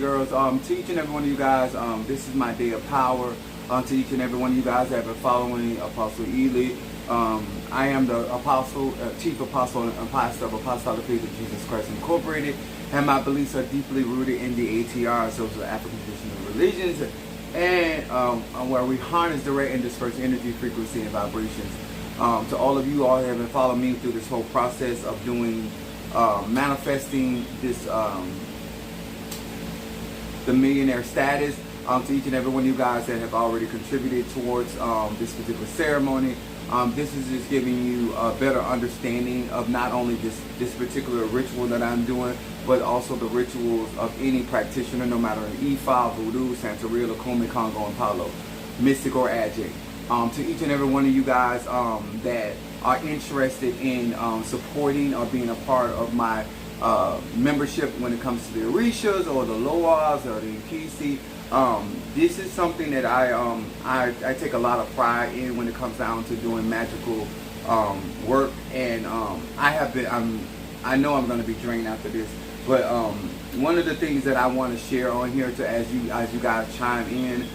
girls. To each and every one of you guys, this is my day of power. To each and every one of you guys that have been following Apostle Ely. I am the apostle, chief apostle and pastor of Apostolic Faith of Jesus Christ Incorporated, and my beliefs are deeply rooted in the ATRS, those are African traditional religions, and where we harness direct and disperse energy, frequency, and vibrations. To all of you all who have been following me through this whole process of doing, manifesting this, the millionaire status, to each and every one of you guys that have already contributed towards this particular ceremony. This is just giving you a better understanding of not only this particular ritual that I'm doing, but also the rituals of any practitioner, no matter in Ifa, Voodoo, Santeria, Lacome, Congo, and Palo, mystic or adjunct. To each and every one of you guys that are interested in supporting or being a part of my membership when it comes to the Orishas or the Loas or the Nkisi. This is something that I take a lot of pride in when it comes down to doing magical work, and I know I'm going to be drained after this, but one of the things that I want to share on here to as you guys chime in,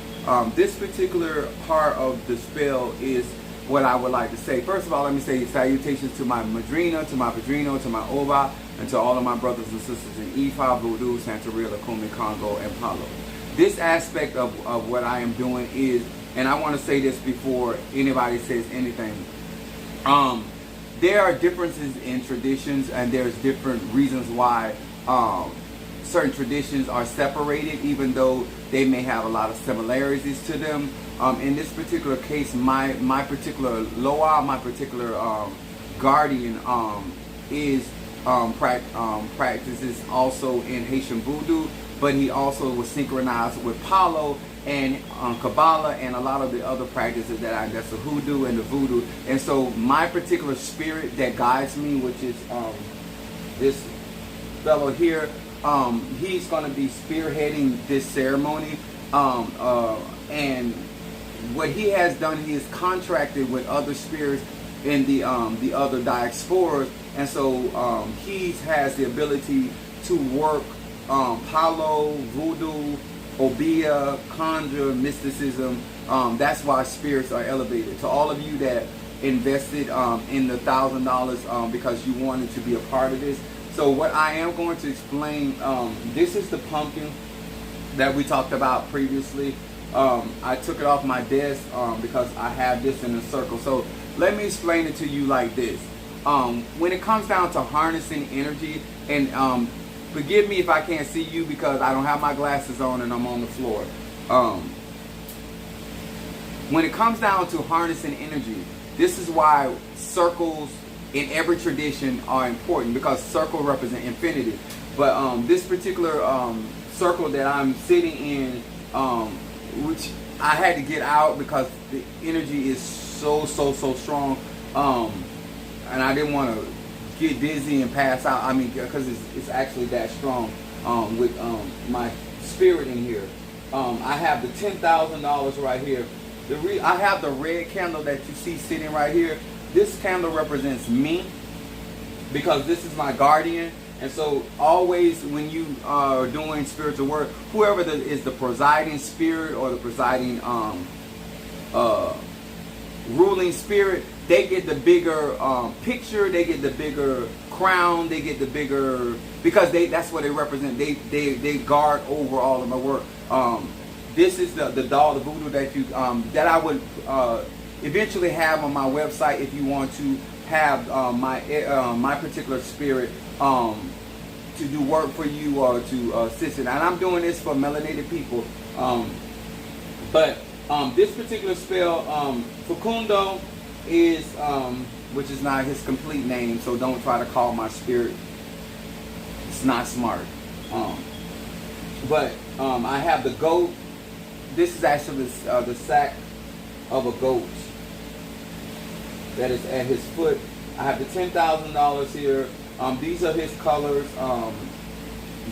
this particular part of the spell is what I would like to say. First of all, let me say salutations to my Madrina, to my Padrino, to my Oba, and to all of my brothers and sisters in Ifa, Voodoo, Santeria, Lacome, Congo, and Palo. This aspect of what I am doing is, and I want to say this before anybody says anything, there are differences in traditions, and there's different reasons why certain traditions are separated, even though they may have a lot of similarities to them. In this particular case, my particular Loa, my particular guardian is practices also in Haitian Voodoo, but he also was synchronized with Palo and Kabbalah and a lot of the other practices that's the Hoodoo and the Voodoo. And so my particular spirit that guides me, which is this fellow here, he's going to be spearheading this ceremony, and what he has done, he is contracted with other spirits in the other diasporas, and so he has the ability to work Palo, Voodoo, Obia, Conjure, mysticism. That's why spirits are elevated. To all of you that invested in the $1,000 because you wanted to be a part of this. So what I am going to explain, this is the pumpkin that we talked about previously. I took it off my desk because I have this in a circle. So let me explain it to you like this. When it comes down to harnessing energy, and forgive me if I can't see you because I don't have my glasses on and I'm on the floor. When it comes down to harnessing energy, this is why circles in every tradition are important, because circle represent infinity. But this particular circle that I'm sitting in, which I had to get out because the energy is so strong, and I didn't want to get dizzy and pass out. I mean, because it's actually that strong with my spirit in here. I have the $10,000 right here. I have the red candle that you see sitting right here. This candle represents me because this is my guardian. And so always when you are doing spiritual work, whoever is the presiding spirit or the presiding ruling spirit, they get the bigger picture, they get the bigger crown, they get the bigger, because that's what they represent. They guard over all of my work. This is the doll, the voodoo that you that I would eventually have on my website if you want to have my particular spirit to do work for you or to assist it. And I'm doing this for melanated people. But this particular spell, Facundo, is which is not his complete name, so don't try to call my spirit. It's not smart. But I have the goat. This is actually the sack of a goat that is at his foot. I have the $10,000 here. These are his colors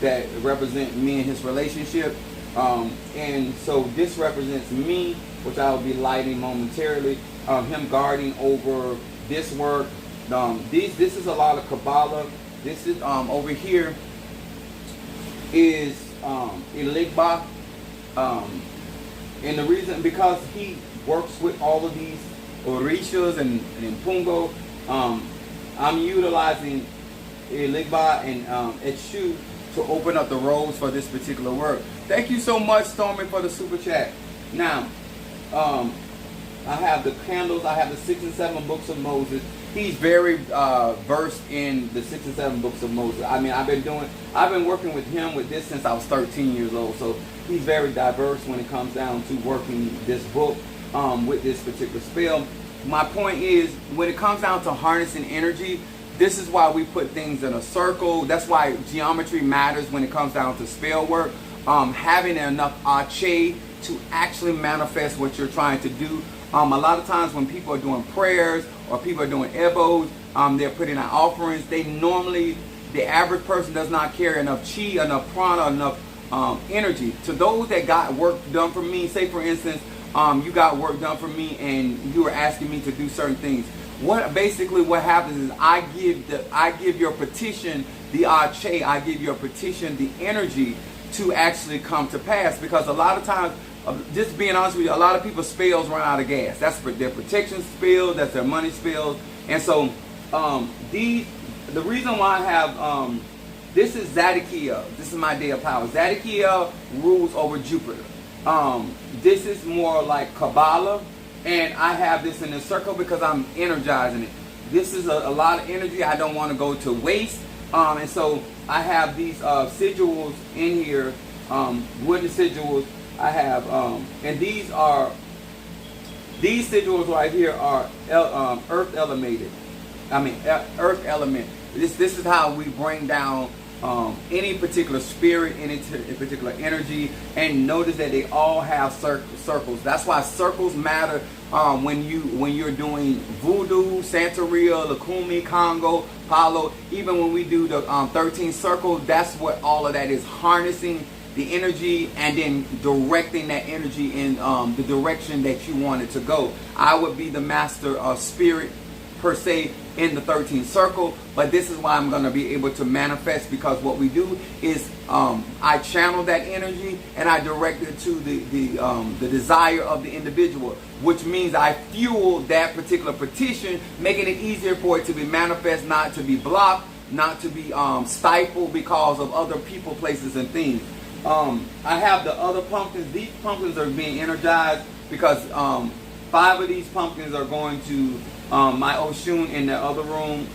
that represent me and his relationship. And so this represents me, which I will be lighting momentarily. Him guarding over this work. This is a lot of Kabbalah. This is over here is Eligba. And the reason, because he works with all of these Orishas and Pungo, I'm utilizing Eligba and Eshu to open up the roads for this particular work. Thank you so much, Stormy, for the super chat. Now, I have the candles. I have the 6 and 7 books of Moses. He's very versed in the 6 and 7 books of Moses. I mean, I've been working with him with this since I was 13 years old. So he's very diverse when it comes down to working this book with this particular spell. My point is, when it comes down to harnessing energy, this is why we put things in a circle. That's why geometry matters when it comes down to spell work. Having enough ache to actually manifest what you're trying to do. A lot of times when people are doing prayers or people are doing ebos, they're putting out offerings. The average person does not carry enough chi, enough prana, enough energy. To those that got work done for me, say for instance, you got work done for me and you were asking me to do certain things. What happens is I give your petition the ache, I give your petition the energy to actually come to pass. Because a lot of times, just being honest with you, a lot of people's spells run out of gas. That's their protection spells, that's their money spells. And so the reason why I have this is Zadikiel. This is my day of power. Zadikiel rules over Jupiter. This is more like Kabbalah, and I have this in a circle because I'm energizing it. This is a lot of energy. I don't want to go to waste. And so I have these sigils in here, wooden sigils. I have, and these sigils right here are earth elemented. Earth element. This is how we bring down any particular spirit, any particular energy, and notice that they all have circles. That's why circles matter when you're doing voodoo, Santeria, Lakumi, Congo, Palo. Even when we do the 13 circle, that's what all of that is, harnessing the energy and then directing that energy in the direction that you want it to go. I would be the master of spirit per se in the 13th circle, but this is why I'm going to be able to manifest, because what we do is I channel that energy and I direct it to the desire of the individual, which means I fuel that particular petition, making it easier for it to be manifest, not to be blocked, not to be stifled because of other people, places, and things. I have the other pumpkins. These pumpkins are being energized because 5 of these pumpkins are going to my Oshun in the other room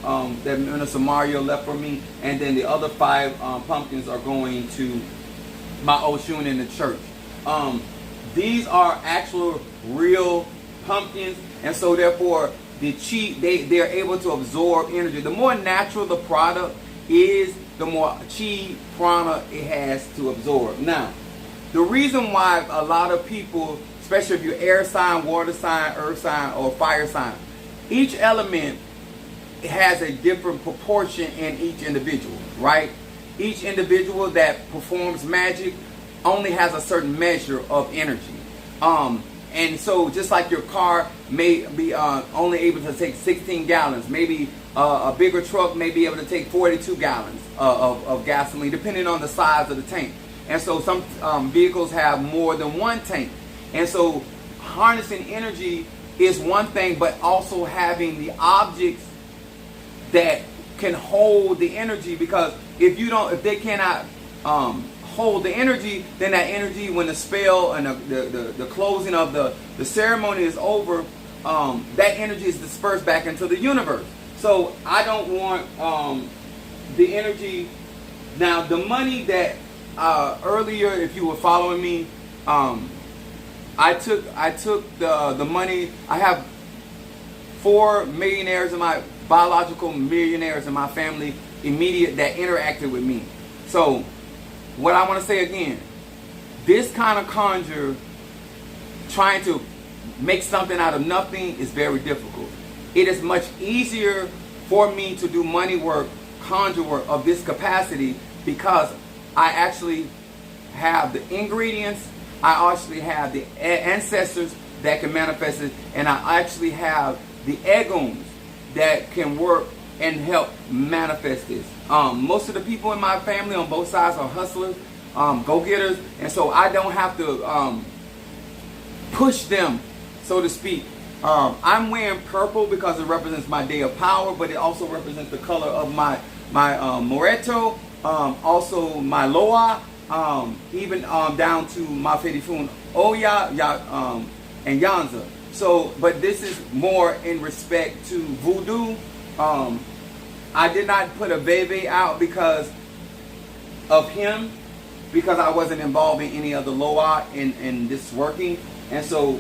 that Minister Mario left for me, and then the other 5 pumpkins are going to my Oshun in the church. These are actual real pumpkins, and so therefore the chi, they're able to absorb energy. The more natural the product is, the more chi, prana it has to absorb. Now, the reason why a lot of people, especially if you're air sign, water sign, earth sign, or fire sign, each element has a different proportion in each individual, right? Each individual that performs magic only has a certain measure of energy. And so just like your car may be only able to take 16 gallons, maybe a bigger truck may be able to take 42 gallons of gasoline, depending on the size of the tank. And so some vehicles have more than one tank. And so harnessing energy is one thing, but also having the objects that can hold the energy, because if they cannot hold the energy, then that energy, when the spell and the closing of the ceremony is over, that energy is dispersed back into the universe. So I don't want the energy. Now the money that earlier, if you were following me, I took the money. I have 4 millionaires in my biological millionaires in my family immediate that interacted with me. So what I want to say again, this kind of conjure, trying to make something out of nothing, is very difficult. It is much easier for me to do money work, conjure work of this capacity, because I actually have the ingredients, I actually have the ancestors that can manifest it, and I actually have the egons that can work and help manifest this. Most of the people in my family on both sides are hustlers. go-getters, and so I don't have to push them, so to speak. I'm wearing purple because it represents my day of power, but it also represents the color of my Moreto, also my Loa, even down to my Fedifun Oya, and Yanza. So, but this is more in respect to voodoo. I did not put a Veve out because of him, because I wasn't involved in any of the Loa in this working, and so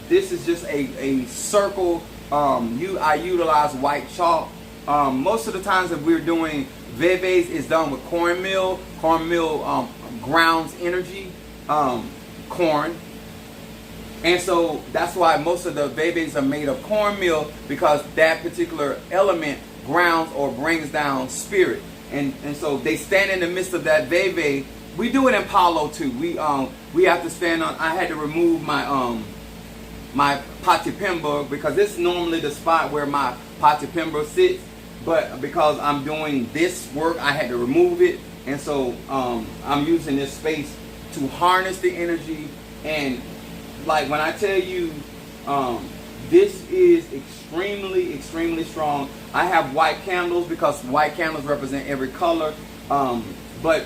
this is just a circle. I utilize white chalk. Most of the times if we're doing Veves, it's done with cornmeal. Cornmeal grounds energy, corn. And so that's why most of the Veves are made of cornmeal, because that particular element grounds or brings down spirit. And so they stand in the midst of that Veve. We do it in Palo too. We have to stand on. I had to remove my my Patipemba, because this is normally the spot where my Patipemba sits, but because I'm doing this work, I had to remove it. And so I'm using this space to harness the energy. And like when I tell you, this is extremely strong. I have white candles because white candles represent every color. But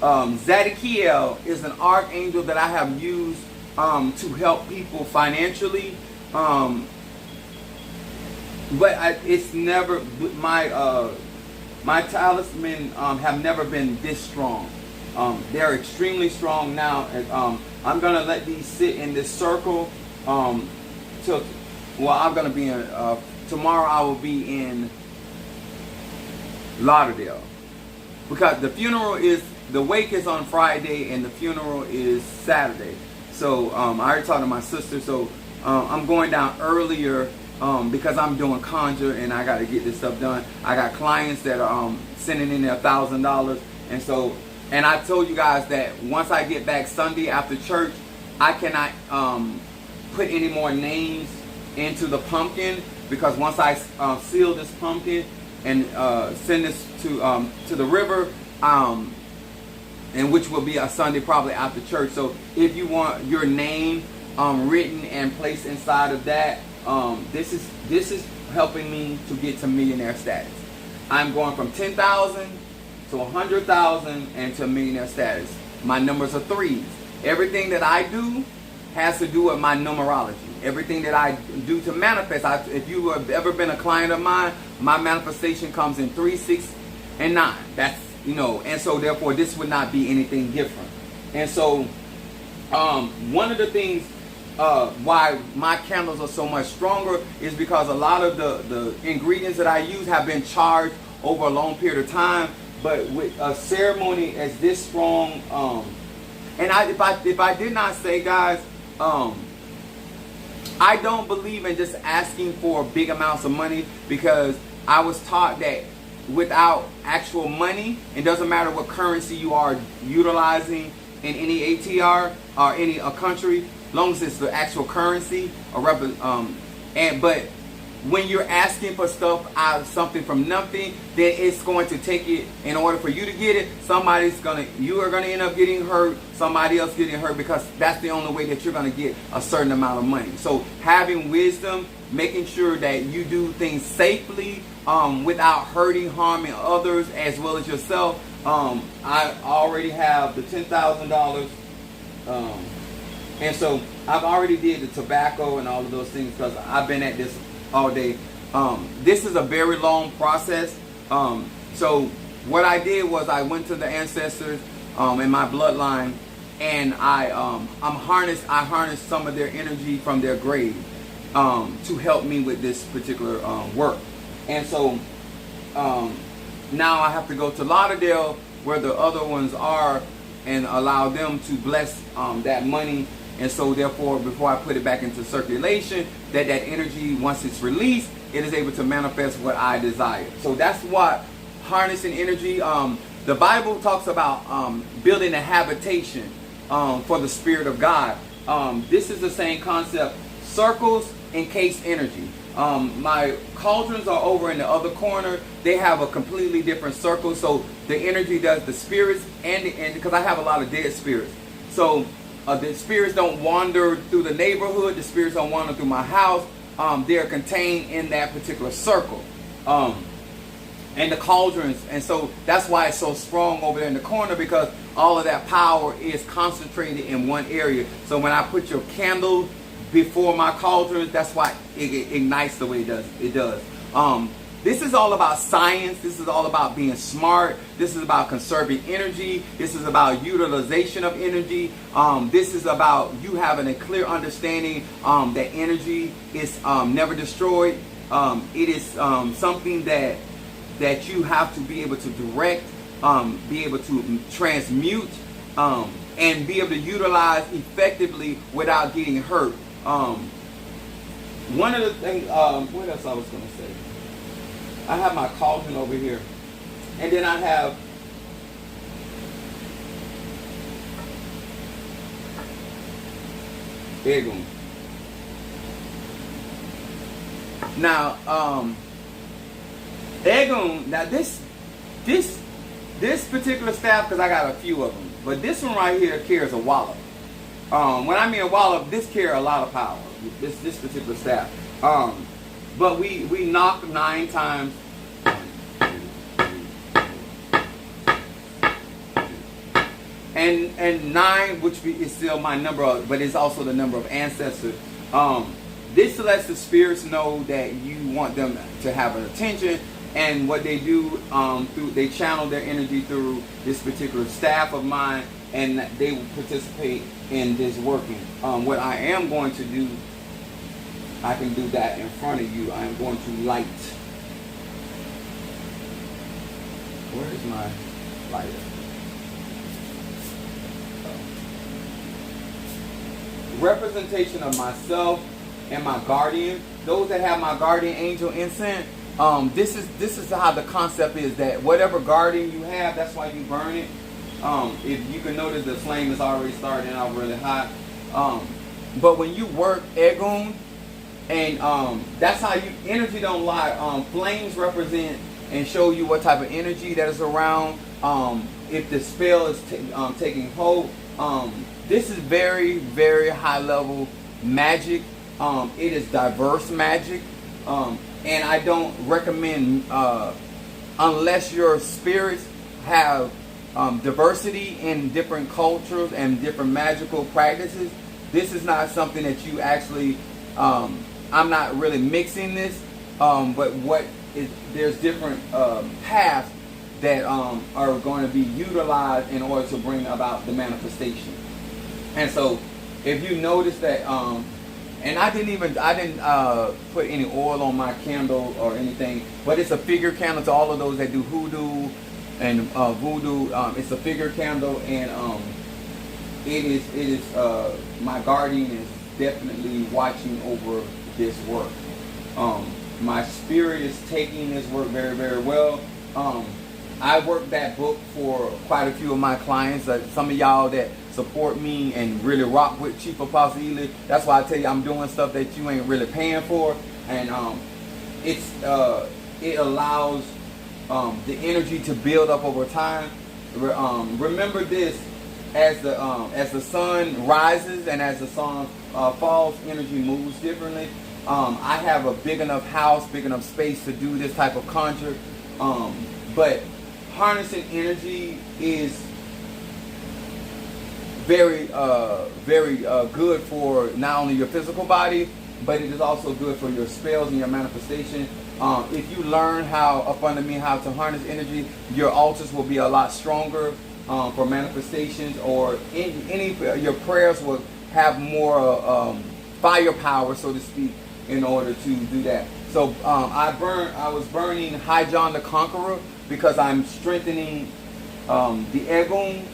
Zadkiel is an archangel that I have used to help people financially. But it's never, my talisman have never been this strong. They're extremely strong now. I'm gonna let these sit in this circle till, well, I'm gonna be in tomorrow. I will be in Lauderdale, because the funeral is, the wake is on Friday and the funeral is Saturday. So I already talked to my sister, so I'm going down earlier because I'm doing conjure and I got to get this stuff done. I got clients that are sending in their $1,000, and so, and I told you guys that once I get back Sunday after church, I cannot put any more names into the pumpkin, because once I seal this pumpkin and send this to the river, and which will be a Sunday probably after church. So if you want your name written and placed inside of that, this is helping me to get to millionaire status. I'm going from 10,000 to 100,000 and to millionaire status. My numbers are threes. Everything that I do has to do with my numerology. Everything that I do to manifest, if you have ever been a client of mine, my manifestation comes in 3, 6, and 9. That's, you know, and so therefore this would not be anything different. And so one of the things why my candles are so much stronger is because a lot of the ingredients that I use have been charged over a long period of time. But with a ceremony as this strong, and if I did not say, guys, I don't believe in just asking for big amounts of money, because I was taught that without actual money, it doesn't matter what currency you are utilizing in any ATR or any country, long as it's the actual currency, but when you're asking for stuff out of something from nothing, then it's going to take it, in order for you to get it, you are gonna end up getting hurt, somebody else getting hurt, because that's the only way that you're gonna get a certain amount of money. So having wisdom, making sure that you do things safely, without hurting, harming others as well as yourself. I already have the $10,000, and so I've already did the tobacco and all of those things, because I've been at this all day. This is a very long process. So what I did was I went to the ancestors in my bloodline, and I harnessed some of their energy from their grave to help me with this particular work. And so now I have to go to Lauderdale, where the other ones are, and allow them to bless that money. And so therefore, before I put it back into circulation, that energy, once it's released, it is able to manifest what I desire. So that's what harnessing energy. The Bible talks about building a habitation for the Spirit of God. This is the same concept. Circles encase energy. My cauldrons are over in the other corner. They have a completely different circle. So the energy does the spirits and because I have a lot of dead spirits. So the spirits don't wander through the neighborhood. The spirits don't wander through my house. They're contained in that particular circle. And the cauldrons, and so that's why it's so strong over there in the corner, because all of that power is concentrated in one area. So when I put your candle before my cauldrons, that's why it ignites the way it does. This is all about science. This is all about being smart. This is about conserving energy. This is about utilization of energy. This is about you having a clear understanding that energy is never destroyed. It is something that you have to be able to direct, be able to transmute, and be able to utilize effectively without getting hurt. One of the things, what else I was going to say? I have my cauldron over here. And then I have Egun. Now, Egun, now this particular staff, because I got a few of them, but this one right here carries a wallop. When I mean a wallop, this carries a lot of power. This particular staff. But we knock 9 times. And 9, which is still my number, but it's also the number of ancestors. This lets the spirits know that you want them to have an attention, and what they do, they channel their energy through this particular staff of mine, and they will participate in this working. What I am going to do, I can do that in front of you. I am going to light. Where is my lighter? Representation of myself and my guardian. Those that have my guardian angel incense, this is how the concept is, that whatever guardian you have, that's why you burn it. If you can notice, the flame is already starting out really hot. But when you work Egun, and that's how you, energy don't lie. Flames represent and show you what type of energy that is around. If the spell is taking hold. This is very, very high level magic. It is diverse magic. And I don't recommend, unless your spirits have diversity in different cultures and different magical practices, this is not something that you actually, I'm not really mixing this, but there's different paths that are going to be utilized in order to bring about the manifestation. And so if you notice that, and I didn't put any oil on my candle or anything, but it's a figure candle to all of those that do hoodoo and voodoo. It's a figure candle, and it is my guardian is definitely watching over this work. My spirit is taking this work very, very well. I worked that book for quite a few of my clients. Some of y'all that support me and really rock with Chief Apostle Ely. That's why I tell you I'm doing stuff that you ain't really paying for, and it allows the energy to build up over time. Remember this: as the sun rises and as the sun falls, energy moves differently. I have a big enough house, big enough space to do this type of conjure, but harnessing energy is very good for not only your physical body, but it is also good for your spells and your manifestation. If you learn how to harness energy, your altars will be a lot stronger for manifestations, or your prayers will have more firepower, so to speak, in order to do that. So I was burning High John the Conqueror because I'm strengthening the Egun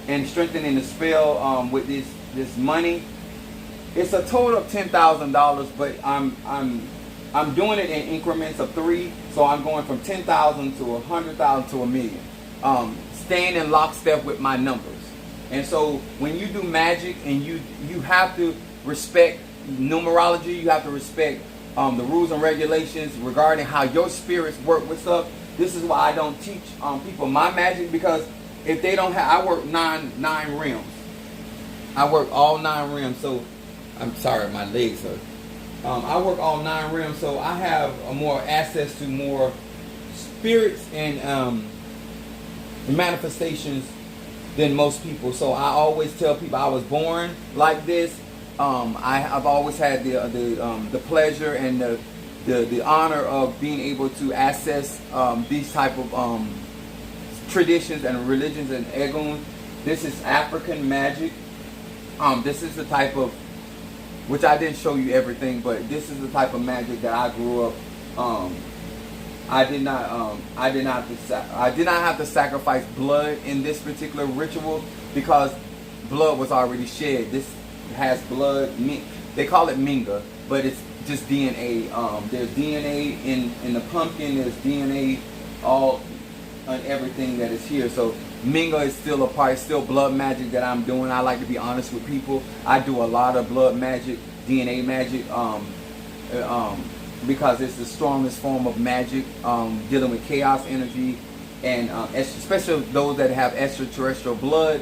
and strengthening the spell with this money. It's a total of $10,000, but I'm doing it in increments of 3. So I'm going from 10,000 to 100,000 to 1 million, staying in lockstep with my numbers. And so when you do magic, and you have to respect numerology, you have to respect the rules and regulations regarding how your spirits work with stuff. This is why I don't teach people my magic, because if they don't have, I work nine realms. I work all 9 realms. So I'm sorry, my legs hurt. I work all 9 realms, so I have more access to more spirits and manifestations than most people. So I always tell people I was born like this. I've always had the pleasure and the honor of being able to access these type of traditions and religions and egun. This is African magic. This is the type of, which I didn't show you everything, but this is the type of magic that I grew up. I did not have to sacrifice blood in this particular ritual because blood was already shed. This has blood. They call it minga, but it's just DNA. There's DNA in the pumpkin. There's DNA all on everything that is here. So minga is still a part. It's still blood magic that I'm doing. I like to be honest with people. I do a lot of blood magic, DNA magic, because it's the strongest form of magic, dealing with chaos energy, and especially those that have extraterrestrial blood.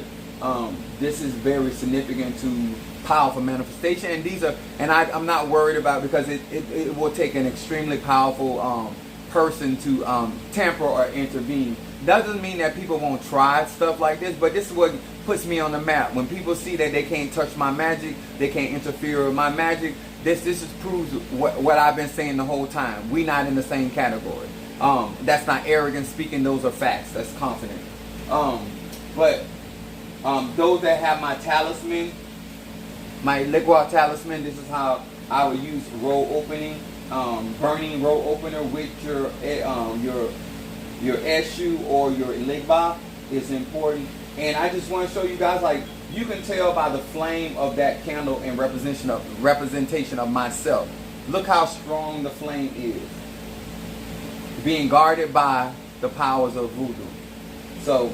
This is very significant to powerful manifestation, and these are, and I'm not worried about, because it will take an extremely powerful person to tamper or intervene. Doesn't mean that people won't try stuff like this, but this is what puts me on the map. When people see that they can't touch my magic, they can't interfere with my magic, this just proves what I've been saying the whole time. We not in the same category. That's not arrogant speaking, those are facts. That's confident. But those that have my talisman, my liquid talisman, this is how I would use roll opening, burning roll opener with your eshu or your ligba is important. And I just want to show you guys, like, you can tell by the flame of that candle in representation of myself. Look how strong the flame is, being guarded by the powers of voodoo. So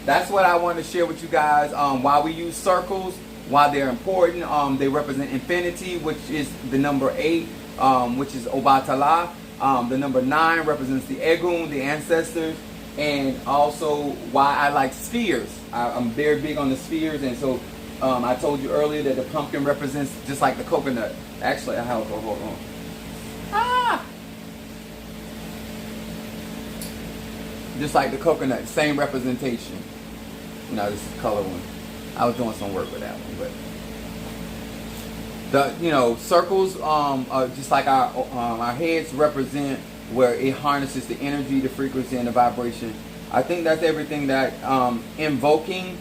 that's what I want to share with you guys. Why we use circles, why they're important. They represent infinity, which is the number 8, which is Obatala. The number 9 represents the Egun, the ancestors, and also why I like spheres. I'm very big on the spheres, and so I told you earlier that the pumpkin represents just like the coconut. Actually, I have, hold on. Just like the coconut, same representation. No, this is color one. I was doing some work with that one, but the circles, just like our heads represent where it harnesses the energy, the frequency, and the vibration. I think that's everything that invoking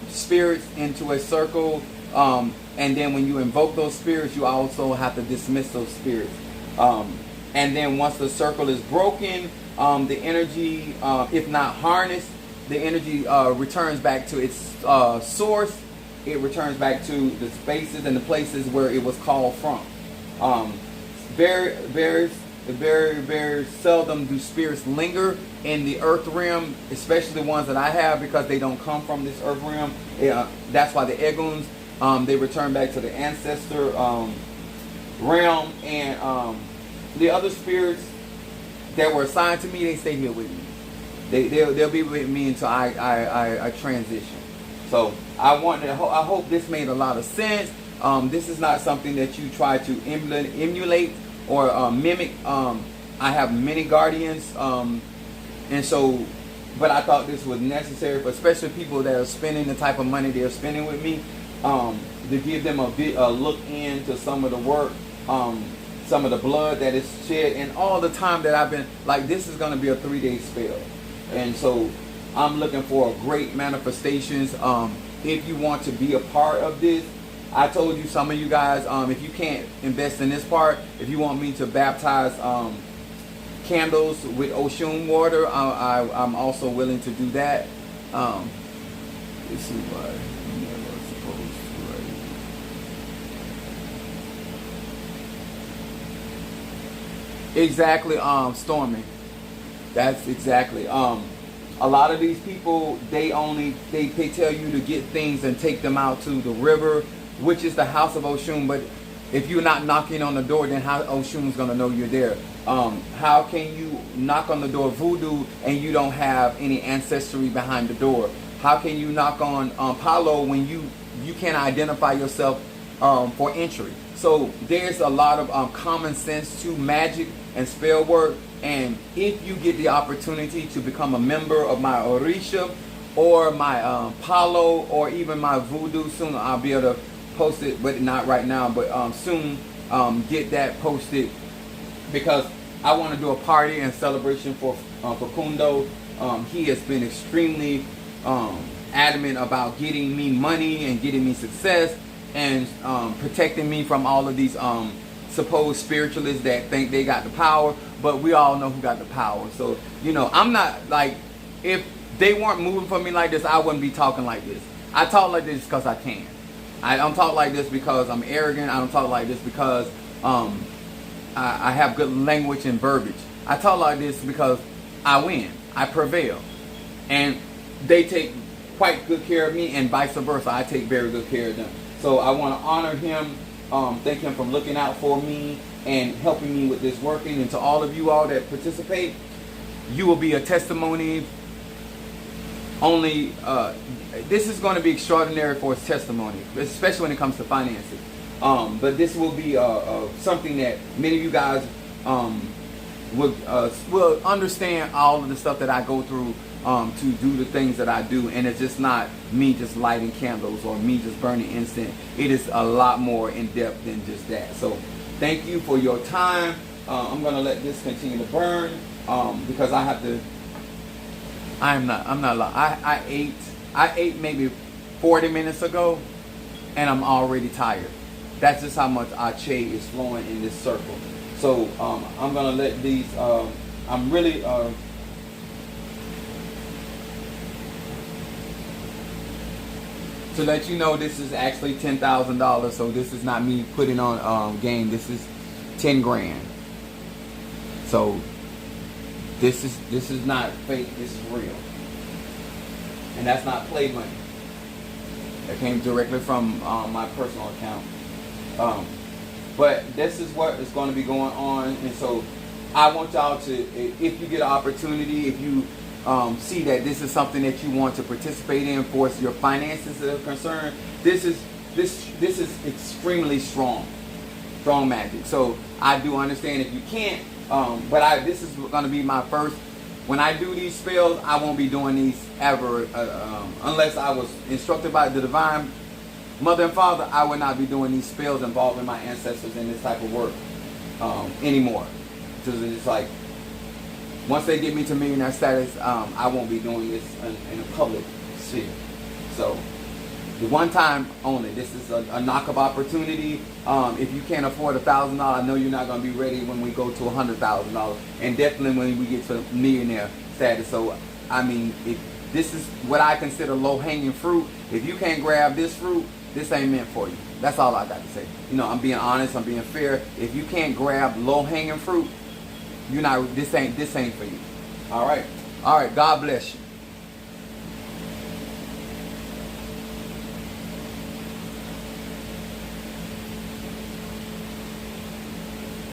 spirits into a circle, and then when you invoke those spirits, you also have to dismiss those spirits. And then once the circle is broken, the energy, if not harnessed, the energy returns back to its source. It returns back to the spaces and the places where it was called from. Very seldom do spirits linger in the earth realm, especially the ones that I have, because they don't come from this earth realm. That's why the Eguns, they return back to the ancestor realm, and the other spirits that were assigned to me, they stay here with me. They'll be with me until I transition. So I hope this made a lot of sense. This is not something that you try to emulate or mimic. I have many guardians, and so, but I thought this was necessary for especially people that are spending the type of money they're spending with me, to give them a look into some of the work, some of the blood that is shed, and all the time that I've been, like, this is going to be a 3-day spell. And so I'm looking for great manifestations. If you want to be a part of this, I told you, some of you guys, if you can't invest in this part, if you want me to baptize candles with Oshun water, I'm also willing to do that. Let's see why I'm never supposed to. Exactly, storming. That's exactly. A lot of these people, they tell you to get things and take them out to the river, which is the house of Oshun. But If you're not knocking on the door, then how Oshun's gonna know you're there? How can you knock on the door of voodoo and you don't have any ancestry behind the door? How can you knock on Palo when you can't identify yourself for entry? So there's a lot of common sense to magic and spell work. And if you get the opportunity to become a member of my Orisha or my Palo or even my voodoo, soon I'll be able to post it, but not right now, but soon get that posted, because I want to do a party and celebration for Facundo. He has been extremely adamant about getting me money and getting me success and protecting me from all of these supposed spiritualists that think they got the power, but we all know who got the power. So, you know, I'm not like, if they weren't moving for me like this, I wouldn't be talking like this. I talk like this because I can. I don't talk like this because I'm arrogant. I don't talk like this because I have good language and verbiage. I talk like this because I win. I prevail. And they take quite good care of me, and vice versa. I take very good care of them. So I want to honor him, thank him for looking out for me and helping me with this working. And to all of you all that participate, you will be a testimony. Only this is going to be extraordinary for its testimony, especially when it comes to finances. But this will be something that many of you guys will understand all of the stuff that I go through to do the things that I do. And it's just not me just lighting candles or me just burning incense. It is a lot more in depth than just that. So thank you for your time. I'm going to let this continue to burn because I have to. I'm not I ate maybe 40 minutes ago, and I'm already tired. That's just how much Ache is flowing in this circle. So I'm gonna let these. I'm really. To let you know, this is actually $10,000. So this is not me putting on game. This is 10 grand. So this is not fake. This is real, and that's not play money. That came directly from my personal account. But this is what is going to be going on, and so I want y'all to, if you get an opportunity, if you see that this is something that you want to participate in for your finances are concerned, this is extremely strong magic. So I do understand if you can't, but this is going to be my first. When I do these spells, I won't be doing these ever unless I was instructed by the divine mother and father. I would not be doing these spells involving my ancestors in this type of work anymore. Because it's like, once they get me to millionaire status, I won't be doing this in a public sphere. So the one time only. This is a knock-up opportunity. If you can't afford $1,000, I know you're not going to be ready when we go to $100,000, and definitely when we get to millionaire status. So I mean, if this is what I consider low-hanging fruit. If you can't grab this fruit, this ain't meant for you. That's all I got to say. You know, I'm being honest. I'm being fair. If you can't grab low-hanging fruit, you're not. This ain't for you. All right. God bless you.